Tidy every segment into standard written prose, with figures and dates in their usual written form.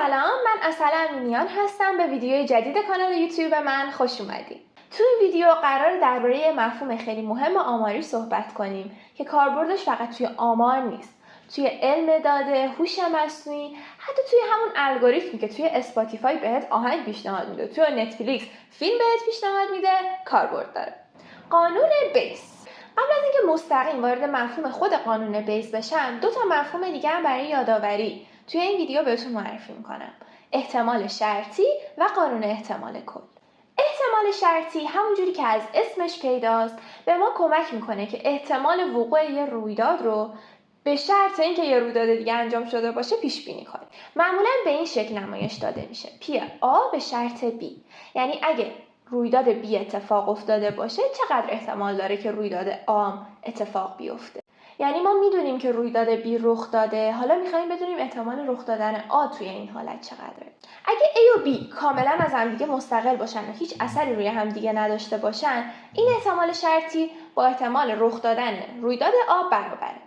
سلام، من اصل امینیان هستم. به ویدیوی جدید کانال یوتیوب من خوش اومدید. تو این ویدیو قرار درباره مفهوم خیلی مهم آماری صحبت کنیم که کاربردش فقط توی آمار نیست، توی علم داده، هوش مصنوعی، حتی توی همون الگوریتمی که توی اسپاتیفای بهت آهنگ پیشنهاد میده، توی نتفلیکس فیلم بهت پیشنهاد میده کاربرد داره. قانون بیس. قبل از اینکه مستقیم وارد مفهوم خود قانون بیس بشم، دو تا مفهوم دیگه هم برای یادآوری توی این ویدیو بهتون معرفی میکنم: احتمال شرطی و قانون احتمال کل. احتمال شرطی همونجوری که از اسمش پیداست به ما کمک میکنه که احتمال وقوع یه رویداد رو به شرط اینکه یه رویداد دیگه انجام شده باشه پیش بینی کنیم. معمولا به این شکل نمایش داده میشه: پی آ به شرط بی. یعنی اگه رویداد بی اتفاق افتاده باشه چقدر احتمال داره که رویداد آ اتفاق بیفته. یعنی ما میدونیم که رویداد بی رخ داده، حالا میخوایم بدونیم احتمال رخ دادن آ توی این حالت چقدره. اگه A و B کاملا از همدیگه مستقل باشن و هیچ اثری روی همدیگه نداشته باشن، این احتمال شرطی با احتمال رخ دادن رویداد آ برابره.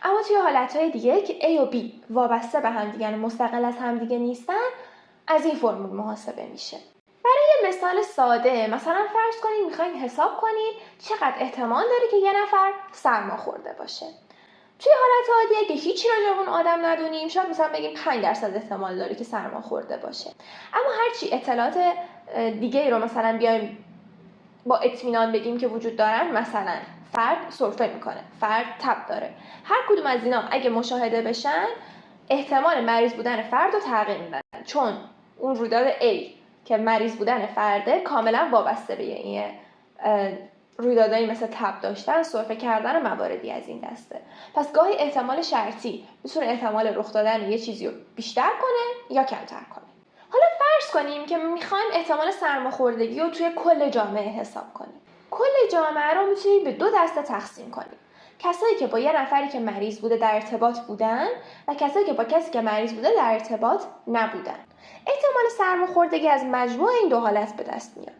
اما توی حالتهای دیگه که A و B وابسته به همدیگه، مستقل از همدیگه نیستن، از این فرمول محاسبه میشه. برای یه مثال ساده، مثلا فرض کنید میخواین حساب کنید چقدر احتمال داره که یه نفر سرما خورده باشه. توی حالت عادیه که هیچی راجع به اون آدم ندونیم، شاید مثلا بگیم 5% احتمال داره که سرما خورده باشه. اما هرچی اطلاعات دیگه رو مثلا بیایم با اطمینان بگیم که وجود دارن، مثلا فرد سرفه میکنه، فرد تب داره، هر کدوم از اینا اگه مشاهده بشن احتمال مریض بودن فرد رو تغییر میدن، چون اون رویداد A که مریض بودن فرده کاملا وابسته به این رویدادهایی مثل تب داشتن، سرفه کردن و مواردی از این دسته. پس گاهی احتمال شرطی میتونه احتمال رخ دادن یه چیزی رو بیشتر کنه یا کمتر کنه. حالا فرض کنیم که میخوایم احتمال سرماخوردگی رو توی کل جامعه حساب کنیم. کل جامعه رو میتونیم به دو دسته تقسیم کنیم: کسایی که با یه نفری که مریض بوده در ارتباط بودن و کسایی که با کسی که مریض بوده در ارتباط نبودن. احتمال سرماخوردگی از مجموع این دو حالت به دست میاد: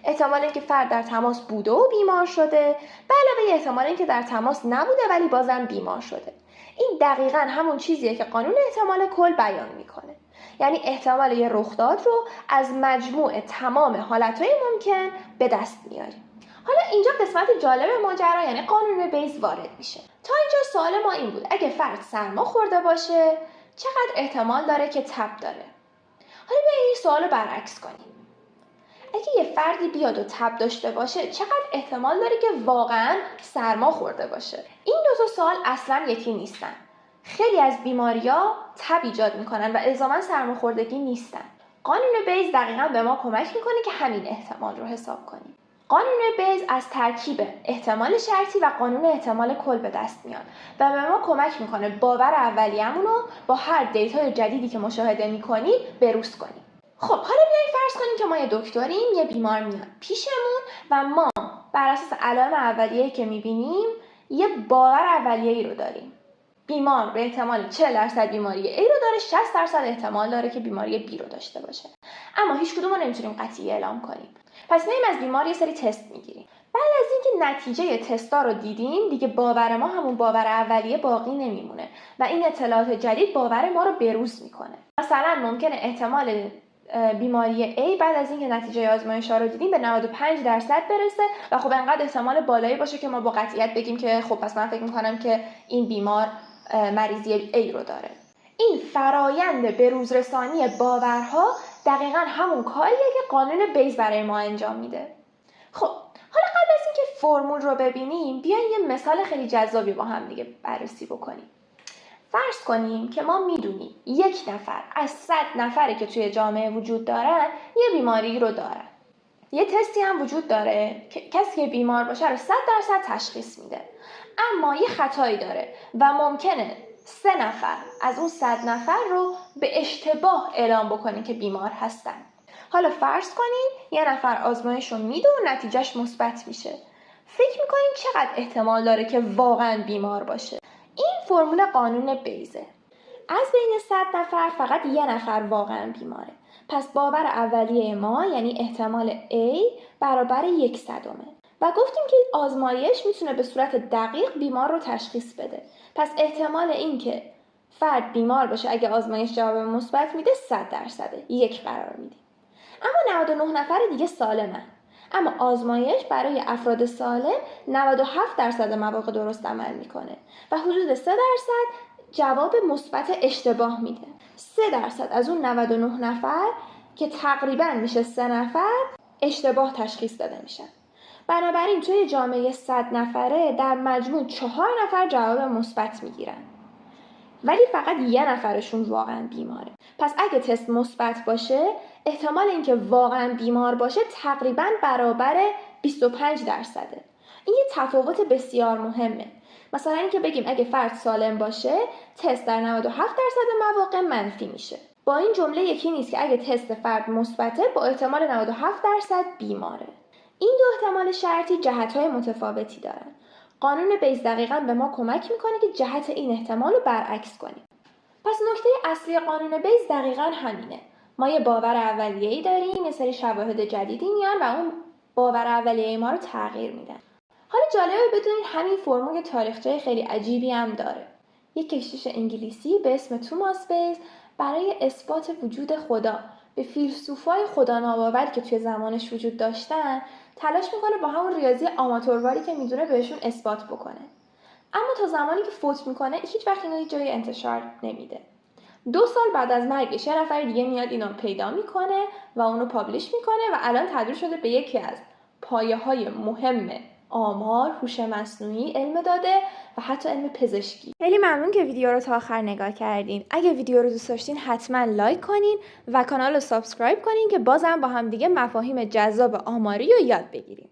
احتمال اینکه فرد در تماس بوده و بیمار شده، به علاوه احتمال اینکه در تماس نبوده ولی بازم بیمار شده. این دقیقاً همون چیزیه که قانون احتمال کل بیان میکنه. یعنی احتمال یه رخداد رو از مجموع تمام حالتهای ممکن به دست میاریم. حالا اینجا قسمت جالب ماجرا، یعنی قانون بیس وارد میشه. تا اینجا سوال ما این بود: اگه فرد سرما خورده باشه چقدر احتمال داره که تب داره؟ حالا بیایم این سوال رو برعکس کنیم. اگه یه فردی بیاد و تب داشته باشه چقدر احتمال داره که واقعا سرما خورده باشه؟ این دو تا سوال اصلا یکی نیستن. خیلی از بیماری‌ها تب ایجاد میکنن و الزاما سرماخوردگی نیستن. قانون بیس دقیقاً به ما کمک میکنه که همین احتمال رو حساب کنیم. قانون بیس از ترکیب احتمال شرطی و قانون احتمال کل به دست میاد و به ما کمک میکنه باور اولیه‌مون رو با هر دیتای جدیدی که مشاهده میکنیم بروز کنیم. خب حالا بیایید فرض کنیم که ما یه دکتریم، یه بیمار میاد پیشمون و ما بر اساس علائم اولیه‌ای که میبینیم یه باور اولیه‌ای رو داریم. بیمار به احتمال 40% بیماری A رو داره، 60% احتمال داره که بیماری B رو داشته باشه. اما هیچ کدوم رو نمیتونیم قطعی اعلام کنیم. پس میایم از بیمار یه سری تست میگیریم. بعد از اینکه نتیجه تستا رو دیدیم، دیگه باور ما همون باور اولیه باقی نمیمونه و این اطلاعات جدید باور ما رو بروز میکنه. مثلا ممکنه احتمال بیماری A بعد از اینکه نتیجه آزمایش‌ها رو دیدیم به 95% برسه و خب انقدر احتمال بالایی باشه که ما با قطعیت بگیم که خب پس من فکر می‌کنم که این بیمار مریضی A رو داره. این فرایند بروزرسانی باورها دقیقاً همون کاریه که قانون بیس برای ما انجام میده. خب حالا قبل از اینکه فرمول رو ببینیم، بیاین یه مثال خیلی جذابی با هم دیگه بررسی بکنیم. فرض کنیم که ما میدونیم یک نفر از 100 نفری که توی جامعه وجود دارن یه بیماری رو دارن. یه تستی هم وجود داره که کسی که بیمار باشه رو 100% تشخیص میده. اما یه خطایی داره و ممکنه 3 نفر از اون 100 نفر رو به اشتباه اعلام بکنه که بیمار هستن. حالا فرض کنیم یه نفر آزمایش رو میده و نتیجهش مثبت میشه. فکر میکنیم چقدر احتمال داره که واقعا بیمار باشه؟ این فرمول قانون بیزه. از بین 100 نفر فقط یه نفر واقعا بیماره. پس باور اولیه ما یعنی احتمال A برابر 1/100 و گفتیم که آزمایش میتونه به صورت دقیق بیمار رو تشخیص بده. پس احتمال این که فرد بیمار باشه اگه آزمایش جواب مثبت میده 100%، 1 قرار میدیم. اما 99 نفر دیگه سالمن. اما آزمایش برای افراد سالم 97% مواقع درست عمل میکنه و حدود 3% جواب مثبت اشتباه میده. 3% از اون 99 نفر که تقریبا میشه 3 نفر اشتباه تشخیص داده میشن. بنابراین توی جامعه 100 نفره در مجموع 4 نفر جواب مثبت میگیرن، ولی فقط 1 نفرشون واقعا بیماره. پس اگه تست مثبت باشه احتمال اینکه واقعا بیمار باشه تقریبا برابر 25%. این یه تفاوت بسیار مهمه. مثلا اینکه بگیم اگه فرد سالم باشه تست در 97% مواقع منفی میشه. با این جمله یکی نیست که اگه تست فرد مثبته با احتمال 97% بیماره. این 2 احتمال شرطی جهت‌های متفاوتی دارن. قانون بیز دقیقاً به ما کمک میکنه که جهت این احتمال رو برعکس کنیم. پس نکته اصلی قانون بیز دقیقاً همینه. ما یه باور اولیه‌ای داریم، یه سری شواهد جدیدی میان و اون باور اولیه ما رو تغییر میدن. حالا جالبه بدونید همین فرمول یه تاریخچه خیلی عجیبی هم داره. یک کشیش انگلیسی به اسم توماس بیز برای اثبات وجود خدا به فیلسوفای خدا ناباوری که توی زمانش وجود داشتن تلاش میکنه با همون ریاضی آماتورواری که میدونه بهشون اثبات بکنه. اما تا زمانی که فوت میکنه هیچ وقت اینو جای انتشار نمیده. 2 سال بعد از مرگش یه نفر دیگه میاد اینو پیدا میکنه و اونو پابلش میکنه و الان تبدیل شده به یکی از پایه‌های مهم آمار، هوش مصنوعی، علم داده و حتی علم پزشکی. خیلی ممنون که ویدیو رو تا آخر نگاه کردین. اگه ویدیو رو دوست داشتین حتما لایک کنین و کانال رو سابسکرایب کنین که بازم با هم دیگه مفاهیم جذاب آماری رو یاد بگیریم.